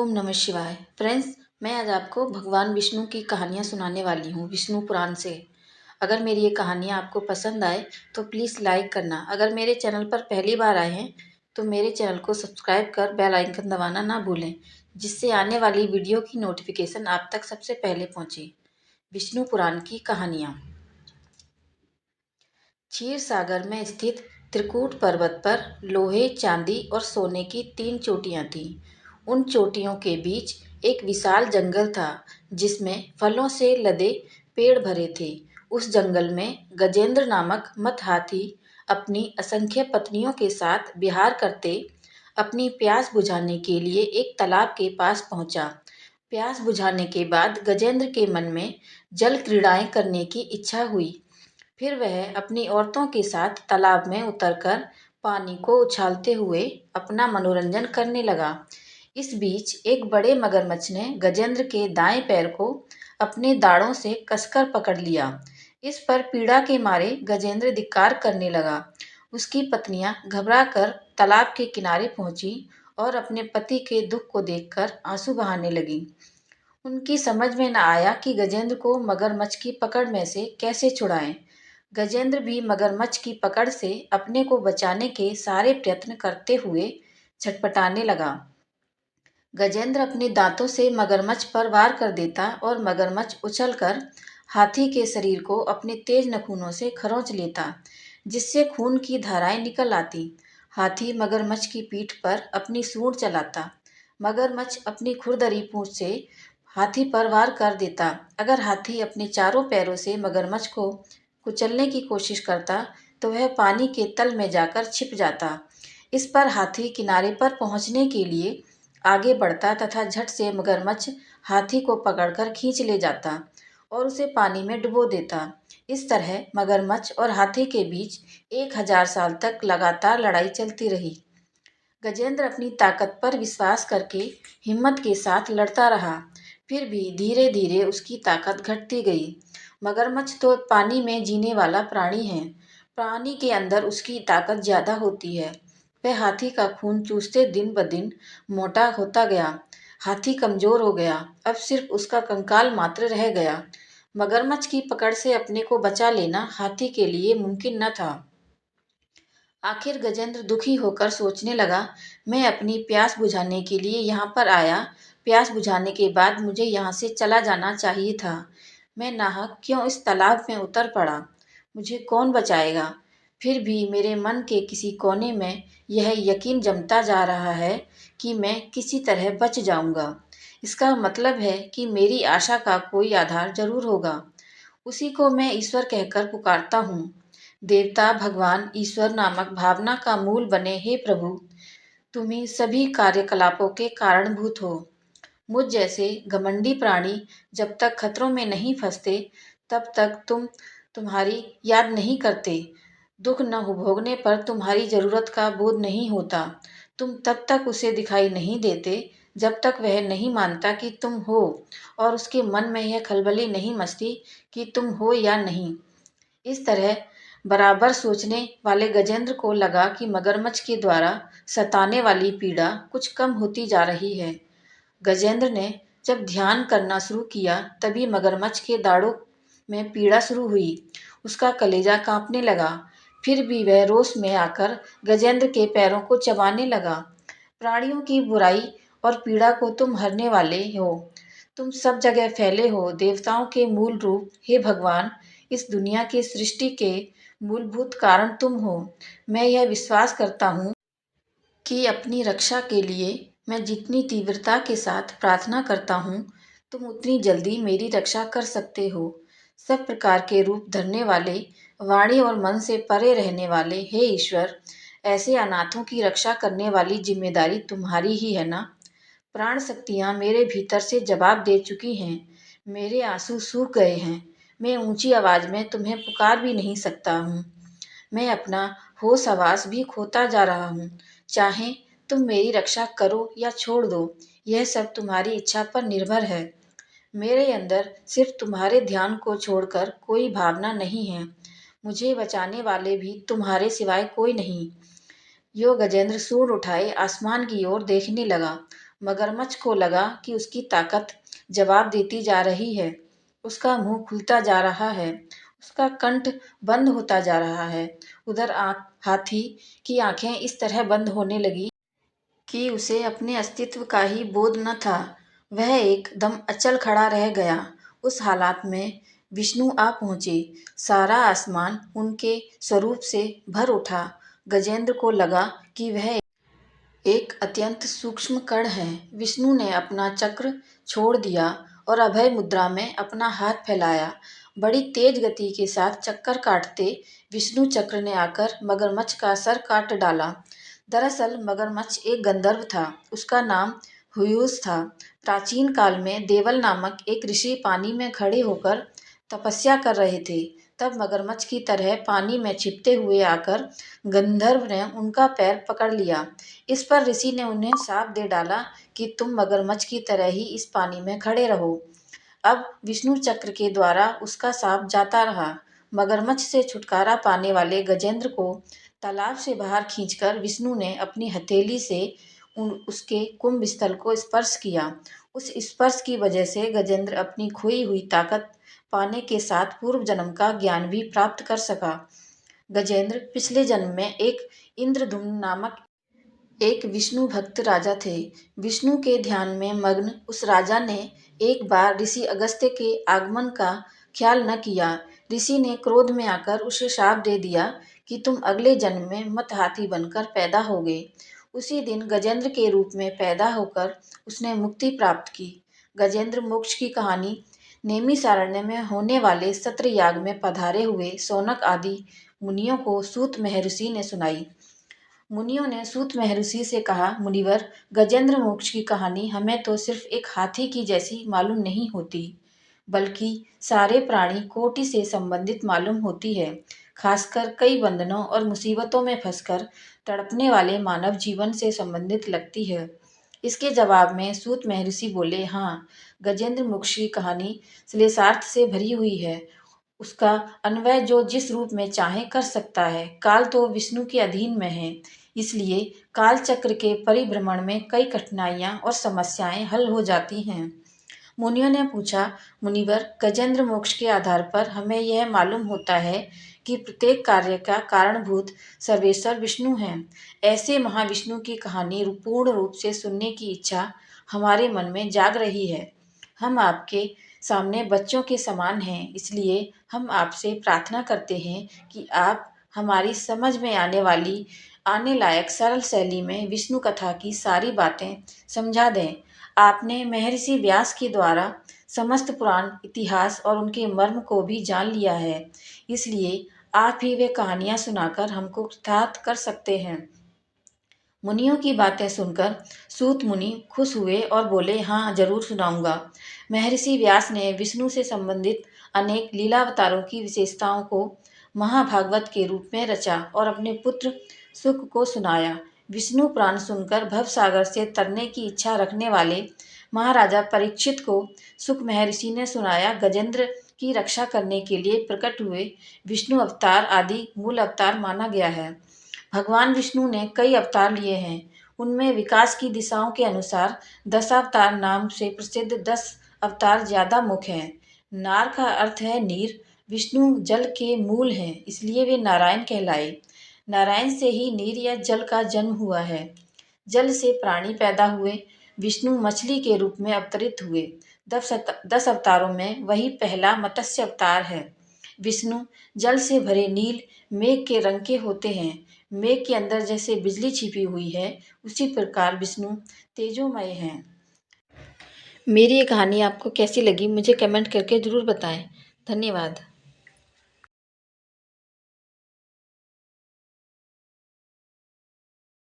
ओम नमः शिवाय। फ्रेंड्स, मैं आज आपको भगवान विष्णु की कहानियाँ सुनाने वाली हूँ विष्णु पुराण से। अगर मेरी ये कहानियाँ आपको पसंद आए तो प्लीज़ लाइक करना। अगर मेरे चैनल पर पहली बार आए हैं तो मेरे चैनल को सब्सक्राइब कर बेल आइकन दबाना ना भूलें, जिससे आने वाली वीडियो की नोटिफिकेशन आप तक सबसे पहले पहुँचे। विष्णु पुराण की कहानियाँ। क्षीर सागर में स्थित त्रिकूट पर्वत पर लोहे, चांदी और सोने की 3 चोटियां थीं। उन चोटियों के बीच एक विशाल जंगल था, जिसमें फलों से लदे पेड़ भरे थे। उस जंगल में गजेंद्र नामक मत हाथी अपनी असंख्य पत्नियों के साथ विहार करते अपनी प्यास बुझाने के लिए एक तालाब के पास पहुंचा। प्यास बुझाने के बाद गजेंद्र के मन में जल क्रीड़ाएं करने की इच्छा हुई। फिर वह अपनी औरतों के साथ तालाब में उतरकर पानी को उछालते हुए अपना मनोरंजन करने लगा। इस बीच एक बड़े मगरमच्छ ने गजेंद्र के दाएं पैर को अपने दाढ़ों से कसकर पकड़ लिया। इस पर पीड़ा के मारे गजेंद्र धिक्कार करने लगा। उसकी पत्नियां घबराकर तालाब के किनारे पहुंची और अपने पति के दुख को देखकर आंसू बहाने लगीं। उनकी समझ में न आया कि गजेंद्र को मगरमच्छ की पकड़ में से कैसे छुड़ाएं। गजेंद्र भी मगरमच्छ की पकड़ से अपने को बचाने के सारे प्रयत्न करते हुए छटपटाने लगा। गजेंद्र अपने दांतों से मगरमच्छ पर वार कर देता और मगरमच्छ उछलकर हाथी के शरीर को अपने तेज नखूनों से खरोंच लेता, जिससे खून की धाराएं निकल आती। हाथी मगरमच्छ की पीठ पर अपनी सूंड चलाता। मगरमच्छ अपनी खुरदरी पूंछ से हाथी पर वार कर देता। अगर हाथी अपने चारों पैरों से मगरमच्छ को कुचलने की कोशिश करता तो वह पानी के तल में जाकर छिप जाता। इस पर हाथी किनारे पर पहुंचने के लिए आगे बढ़ता तथा झट से मगरमच्छ हाथी को पकड़कर खींच ले जाता और उसे पानी में डुबो देता। इस तरह मगरमच्छ और हाथी के बीच 1000 साल तक लगातार लड़ाई चलती रही। गजेंद्र अपनी ताकत पर विश्वास करके हिम्मत के साथ लड़ता रहा। फिर भी धीरे धीरे उसकी ताकत घटती गई। मगरमच्छ तो पानी में जीने वाला प्राणी है। पानी के अंदर उसकी ताकत ज्यादा होती है। वह हाथी का खून चूसते दिन ब दिन मोटा होता गया। हाथी कमजोर हो गया। अब सिर्फ उसका कंकाल मात्र रह गया। मगरमच्छ की पकड़ से अपने को बचा लेना हाथी के लिए मुमकिन न था। आखिर गजेंद्र दुखी होकर सोचने लगा, मैं अपनी प्यास बुझाने के लिए यहाँ पर आया। प्यास बुझाने के बाद मुझे यहाँ से चला जाना चाहिए था। मैं नाहक क्यों इस तालाब में उतर पड़ा? मुझे कौन बचाएगा? फिर भी मेरे मन के किसी कोने में यह यकीन जमता जा रहा है कि मैं किसी तरह बच जाऊंगा। इसका मतलब है कि मेरी आशा का कोई आधार जरूर होगा। उसी को मैं ईश्वर कहकर पुकारता हूँ। देवता, भगवान, ईश्वर नामक भावना का मूल बने हे प्रभु, तुम ही सभी कार्यकलापों के कारणभूत हो। मुझ जैसे घमंडी प्राणी जब तक खतरों में नहीं फंसते तब तक तुम्हारी याद नहीं करते। दुख न हो भोगने पर तुम्हारी जरूरत का बोध नहीं होता। तुम तब तक उसे दिखाई नहीं देते जब तक वह नहीं मानता कि तुम हो, और उसके मन में यह खलबली नहीं मचती कि तुम हो या नहीं। इस तरह बराबर सोचने वाले गजेंद्र को लगा कि मगरमच्छ के द्वारा सताने वाली पीड़ा कुछ कम होती जा रही है। गजेंद्र ने जब ध्यान करना शुरू किया तभी मगरमच्छ के दाढ़ों में पीड़ा शुरू हुई। उसका कलेजा कांपने लगा। फिर भी वह रोष में आकर गजेंद्र के पैरों को चबाने लगा। प्राणियों की बुराई और पीड़ा को तुम हरने वाले हो। तुम सब जगह फैले हो, देवताओं के मूल रूप। हे भगवान, इस दुनिया की सृष्टि के मूलभूत कारण तुम हो। मैं यह विश्वास करता हूँ कि अपनी रक्षा के लिए मैं जितनी तीव्रता के साथ प्रार्थना करता हूँ, तुम उतनी जल्दी मेरी रक्षा कर सकते हो। सब प्रकार के रूप धरने वाले, वाणी और मन से परे रहने वाले हे ईश्वर, ऐसे अनाथों की रक्षा करने वाली जिम्मेदारी तुम्हारी ही है ना? प्राण शक्तियाँ मेरे भीतर से जवाब दे चुकी हैं। मेरे आंसू सूख गए हैं। मैं ऊंची आवाज में तुम्हें पुकार भी नहीं सकता हूँ। मैं अपना होश हवास भी खोता जा रहा हूँ। चाहे तुम मेरी रक्षा करो या छोड़ दो, यह सब तुम्हारी इच्छा पर निर्भर है। मेरे अंदर सिर्फ तुम्हारे ध्यान को छोड़कर कोई भावना नहीं है। मुझे बचाने वाले भी तुम्हारे सिवाय कोई नहीं। यो गजेंद्र सूंड उठाए आसमान की ओर देखने लगा। मगरमच्छ को लगा कि उसकी ताकत जवाब देती जा रही है। उसका मुंह खुलता जा रहा है, उसका कंठ बंद होता जा रहा है। उधर हाथी की आंखें इस तरह बंद होने लगी कि उसे अपने अस्तित्व का ही बोध न था। वह एकदम अचल खड़ा रह गया। उस हालात में विष्णु आ पहुंचे। सारा आसमान उनके स्वरूप से भर उठा। गजेंद्र को लगा कि वह एक अत्यंत सूक्ष्म कण है। विष्णु ने अपना चक्र छोड़ दिया और अभय मुद्रा में अपना हाथ फैलाया। बड़ी तेज गति के साथ चक्कर काटते विष्णु चक्र ने आकर मगरमच्छ का सर काट डाला। दरअसल मगरमच्छ एक गंधर्व था। उसका नाम हुयूस था। प्राचीन काल में देवल नामक एक ऋषि पानी में खड़े होकर तपस्या कर रहे थे। तब मगरमच्छ की तरह पानी में छिपते हुए आकर गंधर्व ने उनका पैर पकड़ लिया। इस पर ऋषि ने उन्हें शाप दे डाला कि तुम मगरमच्छ की तरह ही इस पानी में खड़े रहो। अब विष्णु चक्र के द्वारा उसका शाप जाता रहा। मगरमच्छ से छुटकारा पाने वाले गजेंद्र को तालाब से बाहर खींचकर विष्णु ने अपनी हथेली से उसके कुंभ स्थल को स्पर्श किया। उस स्पर्श की वजह से गजेंद्र अपनी खोई हुई ताकत पाने के साथ पूर्व जन्म का ज्ञान भी प्राप्त कर सका। गजेंद्र पिछले जन्म में एक इंद्रद्युम्न नामक एक विष्णु भक्त राजा थे। विष्णु के ध्यान में मग्न उस राजा ने एक बार ऋषि अगस्त्य के आगमन का ख्याल न किया। ऋषि ने क्रोध में आकर उसे शाप दे दिया कि तुम अगले जन्म में मत हाथी बनकर पैदा होगे। उसी दिन गजेंद्र के रूप में पैदा होकर उसने मुक्ति प्राप्त की। गजेंद्र मोक्ष की कहानी नेमिषारण्य में होने वाले सत्र याग में पधारे हुए शौनक आदि मुनियों को सूत महर्षि ने सुनाई। मुनियों ने सूत महर्षि से कहा, मुनिवर, गजेंद्र मोक्ष की कहानी हमें तो सिर्फ एक हाथी की जैसी मालूम नहीं होती, बल्कि सारे प्राणी कोटि से संबंधित मालूम होती है। खासकर कई बंधनों और मुसीबतों में फंसकर तड़पने वाले मानव जीवन से संबंधित लगती है। इसके जवाब में सूत महर्षि बोले, हाँ, गजेंद्र मोक्ष की कहानी श्लेषार्थ से भरी हुई है। उसका अन्वय जो जिस रूप में चाहे कर सकता है। काल तो विष्णु के अधीन में है, इसलिए काल चक्र के परिभ्रमण में कई कठिनाइयां और समस्याएं हल हो जाती हैं। मुनियों ने पूछा, मुनिवर, गजेंद्र मोक्ष के आधार पर हमें यह मालूम होता है कि प्रत्येक कार्य का कारणभूत सर्वेश्वर विष्णु हैं। ऐसे महाविष्णु की कहानी पूर्ण रूप से सुनने की इच्छा हमारे मन में जाग रही है। हम आपके सामने बच्चों के समान हैं, इसलिए हम आपसे प्रार्थना करते हैं कि आप हमारी समझ में आने लायक सरल शैली में विष्णु कथा की सारी बातें समझा दें। आपने महर्षि व्यास के द्वारा समस्त पुराण इतिहास और उनके मर्म को भी जान लिया है, इसलिए आप ही वे कहानियां सुनाकर हमको कृतार्थ कर सकते हैं। मुनियों की बातें सुनकर सूत मुनि खुश हुए और बोले, हाँ, जरूर सुनाऊंगा। महर्षि व्यास ने विष्णु से संबंधित अनेक लीलावतारों की विशेषताओं को महाभागवत के रूप में रचा और अपने पुत्र सुक को सुनाया। विष्णु पुराण सुनकर भवसागर से तरने की इच्छा रखने वाले महाराजा परीक्षित को सुक महर्षि ने सुनाया। गजेंद्र की रक्षा करने के लिए प्रकट हुए विष्णु अवतार आदि मूल अवतार माना गया है। भगवान विष्णु ने कई अवतार लिए हैं। उनमें विकास की दिशाओं के अनुसार दशावतार नाम से प्रसिद्ध 10 अवतार ज्यादा मुख्य हैं। नार का अर्थ है नीर। विष्णु जल के मूल हैं, इसलिए वे नारायण कहलाए। नारायण से ही नीर या जल का जन्म हुआ है। जल से प्राणी पैदा हुए। विष्णु मछली के रूप में अवतरित हुए। 10 अवतारों में वही पहला मत्स्य अवतार है। विष्णु जल से भरे नील मेघ के रंग के होते हैं। मेघ के अंदर जैसे बिजली छिपी हुई है, उसी प्रकार विष्णु तेजोमय हैं। मेरी ये कहानी आपको कैसी लगी मुझे कमेंट करके ज़रूर बताएं। धन्यवाद।